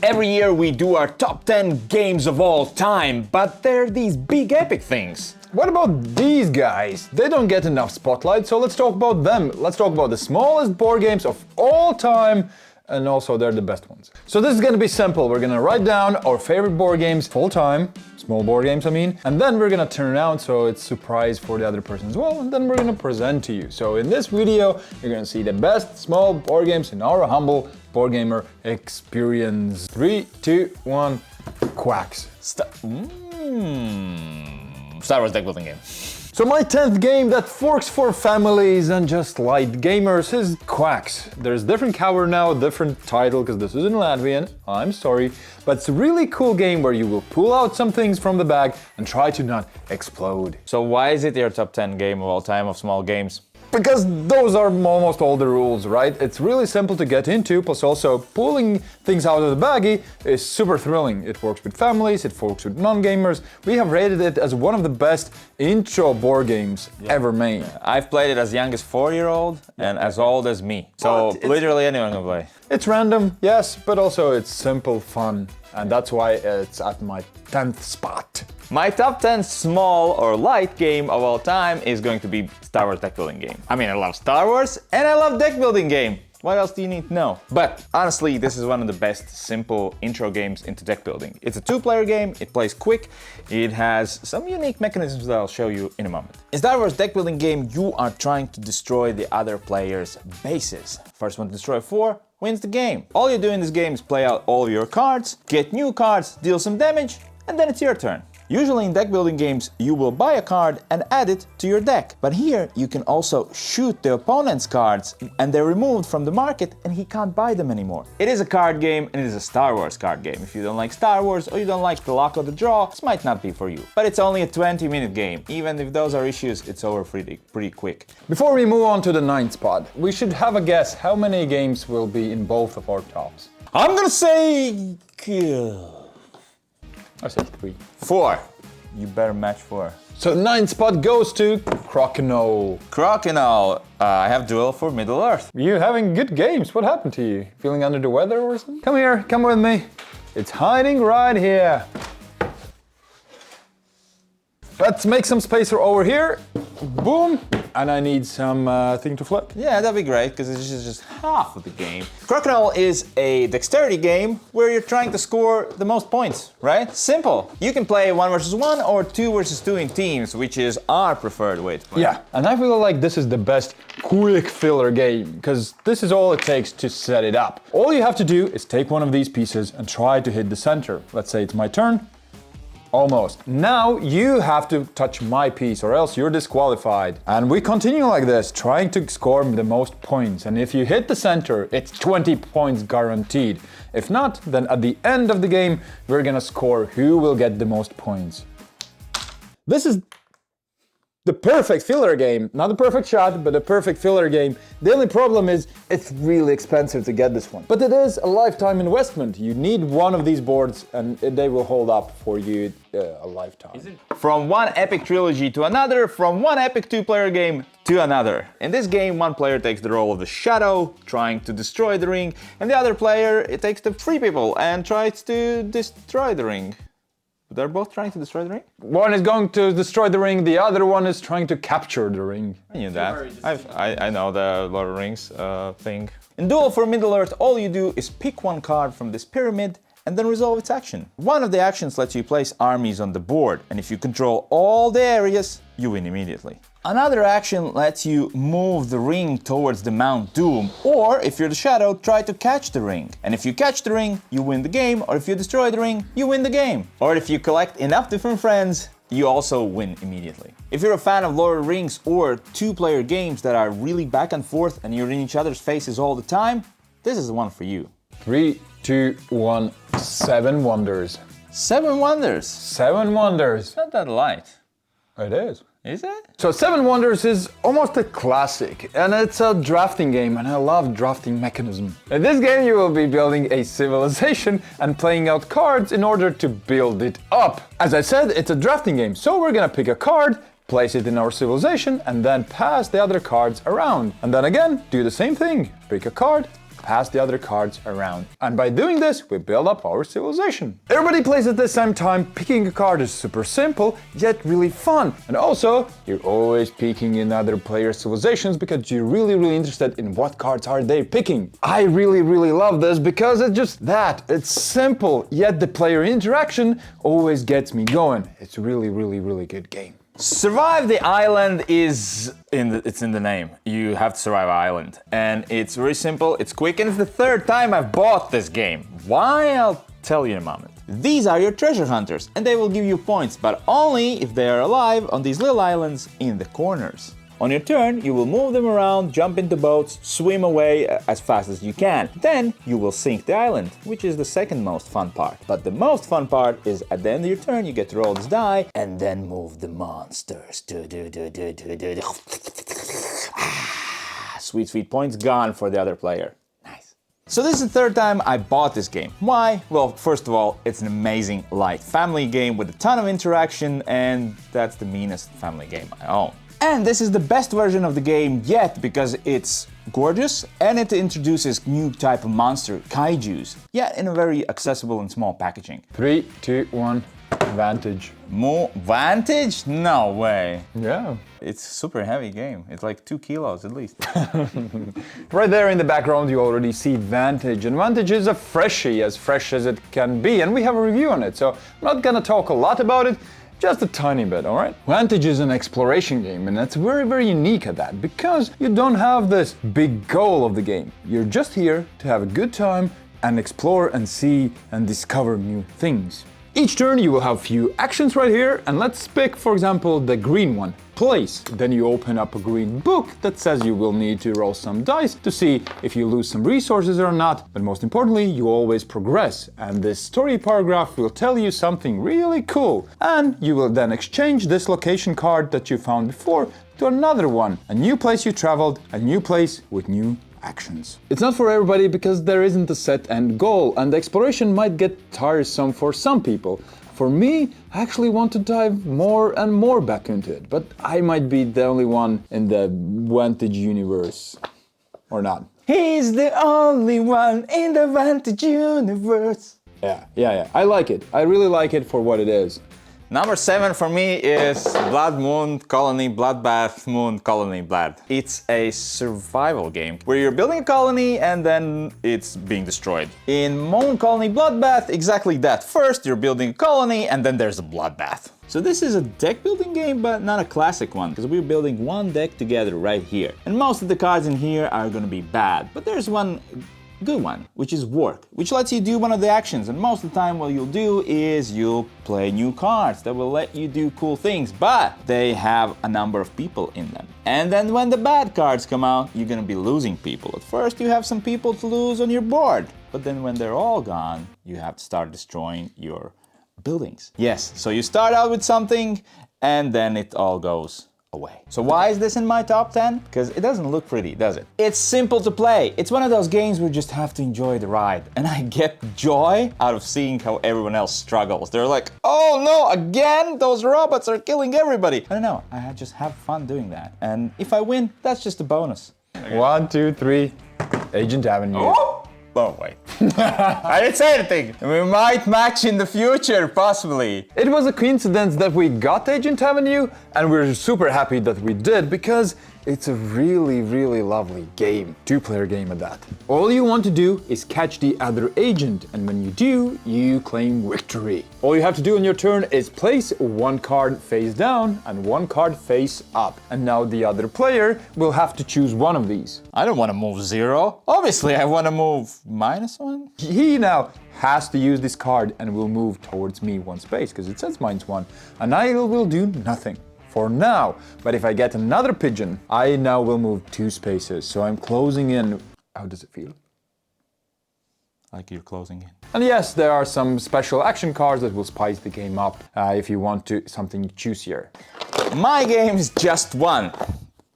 Every year we do our top 10 games of all time, but they're these big epic things. What about these guys? They don't get enough spotlight, so let's talk about them. Let's talk about the smallest board games of all time, and also they're the best ones. So this is gonna be simple. We're gonna write down our favorite board games full time, small board games I mean, and then we're gonna turn around so it's a surprise for the other person as well, and then we're gonna present to you. So in this video, you're gonna see the best small board games in our humble board gamer experience. 3, 2, 1, quacks. Star Wars deck building game. So my 10th game that works for families and just light gamers is Quacks. There's different cover now, different title, because this is in Latvian, I'm sorry. But it's a really cool game where you will pull out some things from the bag and try to not explode. So why is it your top 10 game of all time of small games? Because those are almost all the rules, right? It's really simple to get into, plus also pulling things out of the baggie is super thrilling. It works with families, it works with non-gamers. We have rated it as one of the best intro board games ever made. I've played it as young as 4-year-old and as old as me. So literally anyone can play. It's random, yes, but also it's simple fun. And that's why it's at my 10th spot. My top 10 small or light game of all time is going to be Star Wars deck building game. I mean, I love Star Wars and I love deck building game. What else do you need to know? But honestly, this is one of the best simple intro games into deck building. It's a 2-player game, it plays quick, it has some unique mechanisms that I'll show you in a moment. In Star Wars deck building game, you are trying to destroy the other player's bases. First one to destroy 4 wins the game. All you do in this game is play out all of your cards, get new cards, deal some damage, and then it's your turn. Usually in deck building games, you will buy a card and add it to your deck. But here you can also shoot the opponent's cards and they're removed from the market and he can't buy them anymore. It is a card game and it is a Star Wars card game. If you don't like Star Wars or you don't like the luck of the draw, this might not be for you. But it's only a 20-minute game. Even if those are issues, it's over pretty quick. Before we move on to the 9th spot, we should have a guess how many games will be in both of our tops. I'm gonna say... I said 3. 4. You better match 4. So 9th spot goes to Crokinole. Crokinole. I have Duel for Middle Earth. You having good games. What happened to you? Feeling under the weather or something? Come here, come with me. It's hiding right here. Let's make some space over here. Boom. And I need some thing to flip. Yeah, that'd be great, because it's just half of the game. Crokinole is a dexterity game where you're trying to score the most points, right? Simple. You can play 1 versus 1 or 2 versus 2 in teams, which is our preferred way to play. Yeah, and I feel like this is the best quick filler game, because this is all it takes to set it up. All you have to do is take one of these pieces and try to hit the center. Let's say it's my turn. Almost. Now you have to touch my piece or else you're disqualified. And we continue like this, trying to score the most points. And if you hit the center, it's 20 points guaranteed. If not, then at the end of the game, we're gonna score who will get the most points. This is the perfect filler game. Not the perfect shot, but the perfect filler game. The only problem is it's really expensive to get this one. But it is a lifetime investment. You need one of these boards and they will hold up for you a lifetime. From one epic trilogy to another, from one epic 2-player game to another. In this game, one player takes the role of the shadow, trying to destroy the ring, and the other player takes the free people and tries to destroy the ring. They're both trying to destroy the ring? One is going to destroy the ring, the other one is trying to capture the ring. I knew that. I know the Lord of the Rings thing. In Duel for Middle Earth, all you do is pick one card from this pyramid and then resolve its action. One of the actions lets you place armies on the board, and if you control all the areas, you win immediately. Another action lets you move the ring towards the Mount Doom, or if you're the shadow, try to catch the ring. And if you catch the ring, you win the game, or if you destroy the ring, you win the game. Or if you collect enough different friends, you also win immediately. If you're a fan of Lord of the Rings or 2-player games that are really back and forth and you're in each other's faces all the time, this is the one for you. 3, 2, 1, 7 Wonders. 7 Wonders. 7 Wonders. Not that light. It is. Is it? So 7 Wonders is almost a classic, and it's a drafting game, and I love drafting mechanism. In this game you will be building a civilization and playing out cards in order to build it up. As I said, it's a drafting game, so we're gonna pick a card, place it in our civilization, and then pass the other cards around. And then again, do the same thing. Pick a card, pass the other cards around. And by doing this, we build up our civilization. Everybody plays at the same time. Picking a card is super simple, yet really fun. And also, you're always peeking in other players' civilizations because you're really interested in what cards are they picking. I really love this because it's just that. It's simple, yet the player interaction always gets me going. It's really good game. Survive the island is it's in the name. You have to survive an island. And it's very simple, it's quick, and it's the third time I've bought this game. Why? I'll tell you in a moment. These are your treasure hunters, and they will give you points, but only if they are alive on these little islands in the corners. On your turn, you will move them around, jump into boats, swim away as fast as you can. Then you will sink the island, which is the second most fun part. But the most fun part is at the end of your turn, you get to roll this die and then move the monsters. Sweet points gone for the other player. Nice. So this is the third time I bought this game. Why? Well, first of all, it's an amazing light family game with a ton of interaction, and that's the meanest family game I own. And this is the best version of the game yet because it's gorgeous and it introduces new type of monster, kaijus, yet in a very accessible and small packaging. 3, 2, 1, Vantage. More Vantage? No way. Yeah. It's a super heavy game. It's like 2 kilos at least. Right there in the background you already see Vantage, and Vantage is a freshie, as fresh as it can be, and we have a review on it, so I'm not gonna talk a lot about it. Just a tiny bit, alright? Vantage is an exploration game, and that's very unique at that, because you don't have this big goal of the game. You're just here to have a good time and explore and see and discover new things. Each turn you will have few actions right here, and let's pick, for example, the green one, place. Then you open up a green book that says you will need to roll some dice to see if you lose some resources or not, but most importantly, you always progress, and this story paragraph will tell you something really cool. And you will then exchange this location card that you found before to another one, a new place you traveled, a new place with new actions. It's not for everybody because there isn't a set end goal, and the exploration might get tiresome for some people. For me, I actually want to dive more and more back into it, but I might be the only one in the Vantage universe. Or not. He's the only one in the Vantage universe. Yeah. I like it. I really like it for what it is. Number 7 for me is Blood Moon Colony Bloodbath Moon Colony Blood. It's a survival game where you're building a colony and then it's being destroyed. In Moon Colony Bloodbath, exactly that. First you're building a colony and then there's a bloodbath. So this is a deck building game, but not a classic one, because we're building one deck together right here. And most of the cards in here are gonna be bad, but there's one good one, which is work, which lets you do one of the actions, and most of the time what you'll do is you'll play new cards that will let you do cool things, but they have a number of people in them. And then when the bad cards come out, you're gonna be losing people. At first you have some people to lose on your board, but then when they're all gone, you have to start destroying your buildings. Yes, so you start out with something and then it all goes away. So why is this in my top 10? Because it doesn't look pretty, does it? It's simple to play. It's one of those games where you just have to enjoy the ride. And I get joy out of seeing how everyone else struggles. They're like, oh no, again? Those robots are killing everybody. I don't know, I just have fun doing that. And if I win, that's just a bonus. 1, 2, 3, Agent Avenue. Oh! Oh, wait. I didn't say anything. We might match in the future, possibly. It was a coincidence that we got Agent Avenue, and we're super happy that we did because it's a really lovely game. 2-player game at that. All you want to do is catch the other agent, and when you do, you claim victory. All you have to do on your turn is place one card face down and one card face up. And now the other player will have to choose one of these. I don't want to move 0. Obviously, I want to move -1. He now has to use this card and will move towards me 1 space, because it says -1, and I will do nothing. For now, but if I get another pigeon, I now will move 2 spaces, so I'm closing in. How does it feel? Like you're closing in. And yes, there are some special action cards that will spice the game up if you want something juicier. My game is Just One.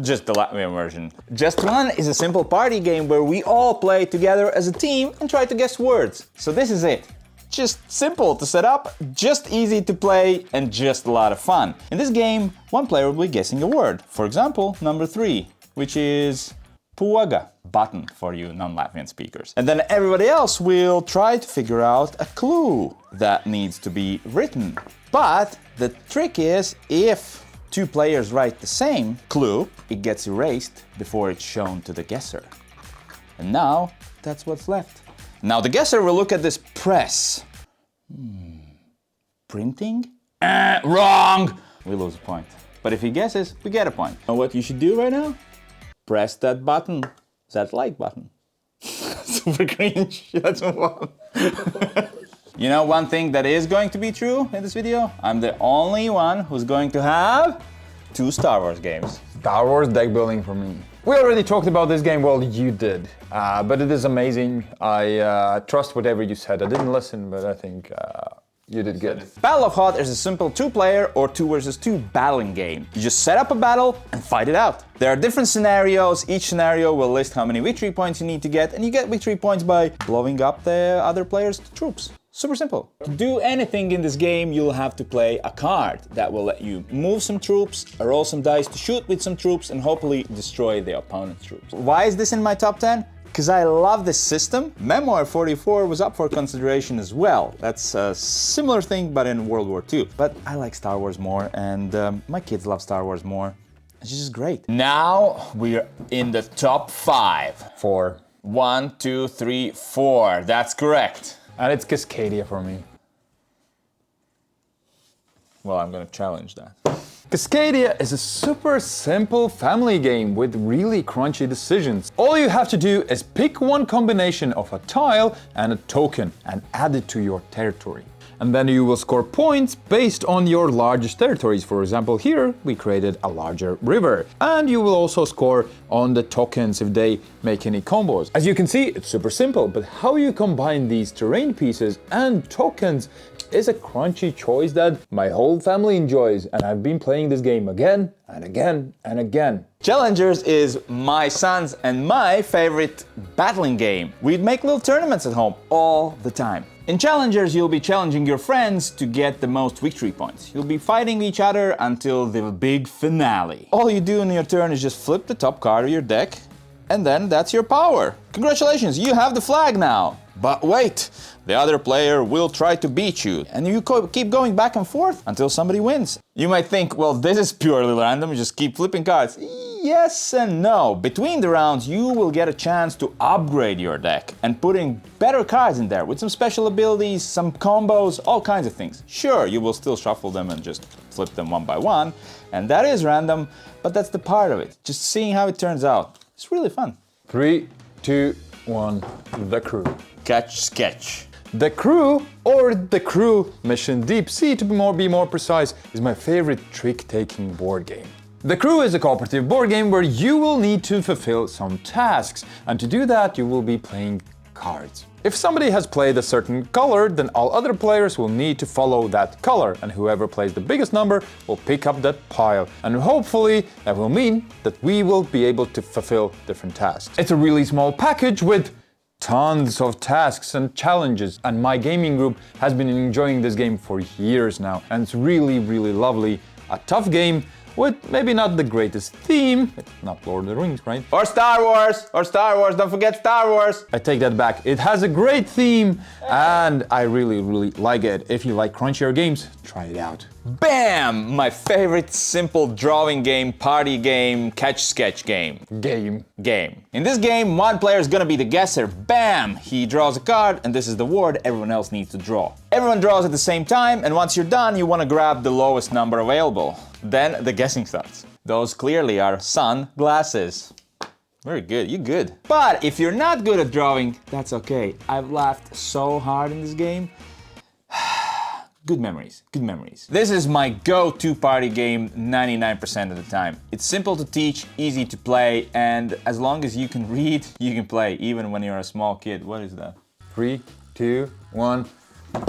Just the Latvian version. Just One is a simple party game where we all play together as a team and try to guess words. So this is it. Just simple to set up, just easy to play, and just a lot of fun. In this game, one player will be guessing a word. For example, number 3, which is Puaga button for you non-Latvian speakers. And then everybody else will try to figure out a clue that needs to be written. But the trick is, if two players write the same clue, it gets erased before it's shown to the guesser. And now that's what's left. Now the guesser will look at this press. Printing? Wrong! We lose a point. But if he guesses, we get a point. Know what you should do right now? Press that button, that like button. Super cringe. Let's move on. You know one thing that is going to be true in this video? I'm the only one who's going to have 2 Star Wars games. Star Wars deck building for me. We already talked about this game, well, you did. But it is amazing. I trust whatever you said. I didn't listen, but I think you did good. Battle of Hoth is a simple 2-player or 2 versus 2 battling game. You just set up a battle and fight it out. There are different scenarios. Each scenario will list how many victory points you need to get, and you get victory points by blowing up the other player's troops. Super simple. To do anything in this game, you'll have to play a card that will let you move some troops, roll some dice to shoot with some troops, and hopefully destroy the opponent's troops. Why is this in my top 10? Because I love this system. Memoir 44 was up for consideration as well. That's a similar thing, but in World War II. But I like Star Wars more, and my kids love Star Wars more. It's just great. Now we're in the top 5. 4. 1, 2, 3, 4. That's correct. And it's Cascadia for me. Well, I'm gonna challenge that. Cascadia is a super simple family game with really crunchy decisions. All you have to do is pick one combination of a tile and a token and add it to your territory. And then you will score points based on your largest territories. For example, here we created a larger river. And you will also score on the tokens if they make any combos. As you can see, it's super simple, but how you combine these terrain pieces and tokens is a crunchy choice that my whole family enjoys, and I've been playing this game again and again and again. Challengers is my son's and my favorite battling game. We'd make little tournaments at home all the time. In Challengers, you'll be challenging your friends to get the most victory points. You'll be fighting each other until the big finale. All you do in your turn is just flip the top card of your deck, and then that's your power. Congratulations, you have the flag now. But wait, the other player will try to beat you, and you keep going back and forth until somebody wins. You might think, well, this is purely random, you just keep flipping cards. Yes and no. Between the rounds, you will get a chance to upgrade your deck and putting better cards in there with some special abilities, some combos, all kinds of things. Sure, you will still shuffle them and just flip them one by one, and that is random, but that's the part of it. Just seeing how it turns out. It's really fun. 3, 2, 1, The Crew. Catch, sketch. The Crew, or The Crew Mission Deep Sea to be more precise, is my favorite trick-taking board game. The Crew is a cooperative board game where you will need to fulfill some tasks, and to do that you will be playing cards. If somebody has played a certain color, then all other players will need to follow that color, and whoever plays the biggest number will pick up that pile. And hopefully that will mean that we will be able to fulfill different tasks. It's a really small package with tons of tasks and challenges, and my gaming group has been enjoying this game for years now, and it's really, really lovely. A tough game with maybe not the greatest theme. It's not Lord of the Rings, right? Or Star Wars! Don't forget Star Wars! I take that back. It has a great theme, and I really, really like it. If you like crunchier games, try it out. Bam! My favorite simple drawing game, party game, catch-sketch game. Game. In this game, one player is gonna be the guesser. Bam! He draws a card, and this is the word everyone else needs to draw. Everyone draws at the same time, and once you're done, you wanna grab the lowest number available. Then the guessing starts. Those clearly are sunglasses. Very good, you're good. But if you're not good at drawing, that's okay. I've laughed so hard in this game. Good memories, good memories. This is my go-to party game 99% of the time. It's simple to teach, easy to play, and as long as you can read, you can play, even when you're a small kid. What is that? 3, 2, 1,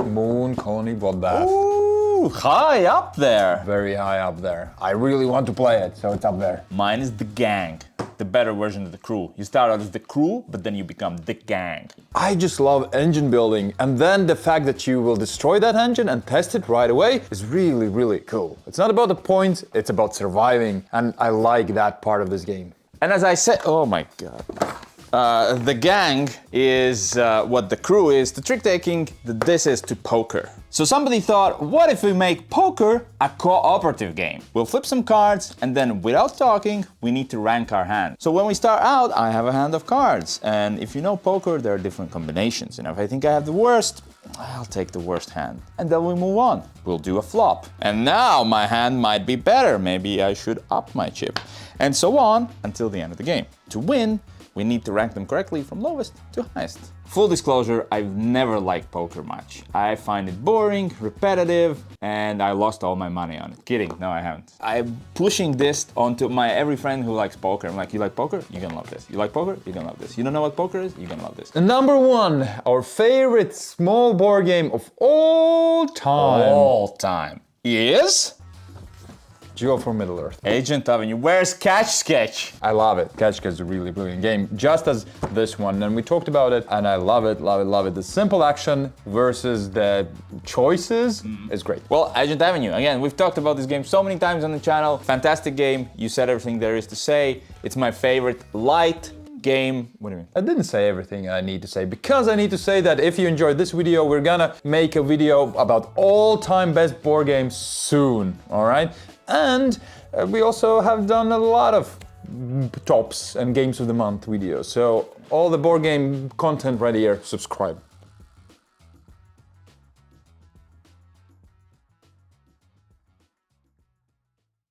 Moon Colony Bloodbath. Ooh, high up there. Very high up there. I really want to play it, so it's up there. Mine is the gang, the better version of the crew. You start out as the crew, but then you become the gang. I just love engine building, and then the fact that you will destroy that engine and test it right away is really, really cool. It's not about the points, it's about surviving, and I like that part of this game. And as I said, oh my God. The gang is what the crew is to trick taking, this is to poker. So somebody thought, what if we make poker a cooperative game? We'll flip some cards and then without talking, we need to rank our hand. So when we start out, I have a hand of cards. And if you know poker, there are different combinations. And if I think I have the worst, I'll take the worst hand. And then we move on. We'll do a flop. And now my hand might be better. Maybe I should up my chip. And so on until the end of the game. To win, we need to rank them correctly from lowest to highest. Full disclosure, I've never liked poker much. I find it boring, repetitive, and I lost all my money on it. Kidding, no I haven't. I'm pushing this onto my every friend who likes poker. I'm like, you like poker? You're gonna love this. You like poker? You're gonna love this. You don't know what poker is? You're gonna love this. And number one, our favorite small board game of all time. All time. Is? Duel for Middle Earth. Agent Avenue. Where's Catch Sketch? I love it. Catch Sketch is a really brilliant game, just as this one. And we talked about it, and I love it, love it, love it. The simple action versus the choices is great. Well, Agent Avenue, again, we've talked about this game so many times on the channel. Fantastic game. You said everything there is to say. It's my favorite light game. What do you mean? I didn't say everything I need to say, because I need to say that if you enjoyed this video, we're gonna make a video about all-time best board games soon, all right? And we also have done a lot of tops and games of the month videos. So all the board game content right here, subscribe.